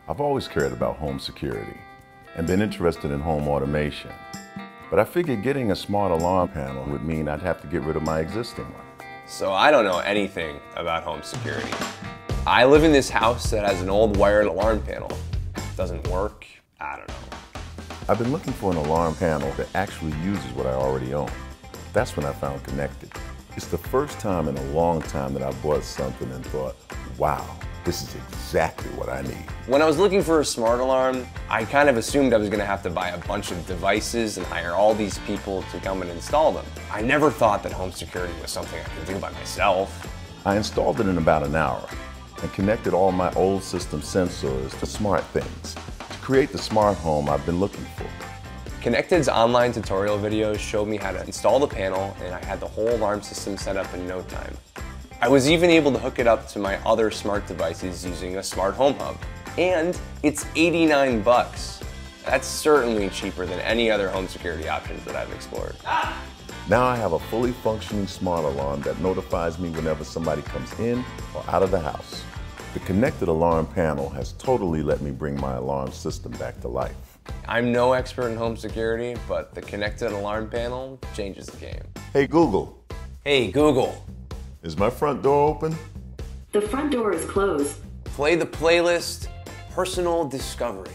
I've always cared about home security and been interested in home automation. But I figured getting a smart alarm panel would mean I'd have to get rid of my existing one. So I don't know anything about home security. I live in this house that has an old wired alarm panel. Doesn't work, I don't know. I've been looking for an alarm panel that actually uses what I already own. That's when I found Konnected. It's the first time in a long time that I bought something and thought, wow, this is exactly what I need. When I was looking for a smart alarm, I kind of assumed I was going to have to buy a bunch of devices and hire all these people to come and install them. I never thought that home security was something I could do by myself. I installed it in about an hour and connected all my old system sensors to smart things to create the smart home I've been looking for. Konnected's online tutorial videos showed me how to install the panel, and I had the whole alarm system set up in no time. I was even able to hook it up to my other smart devices using a smart home hub. And it's 89 bucks. That's certainly cheaper than any other home security options that I've explored. Now I have a fully functioning smart alarm that notifies me whenever somebody comes in or out of the house. The Konnected Alarm Panel has totally let me bring my alarm system back to life. I'm no expert in home security, but the Konnected Alarm Panel changes the game. Hey Google. Hey Google. Is my front door open? The front door is closed. Play the playlist Personal Discovery.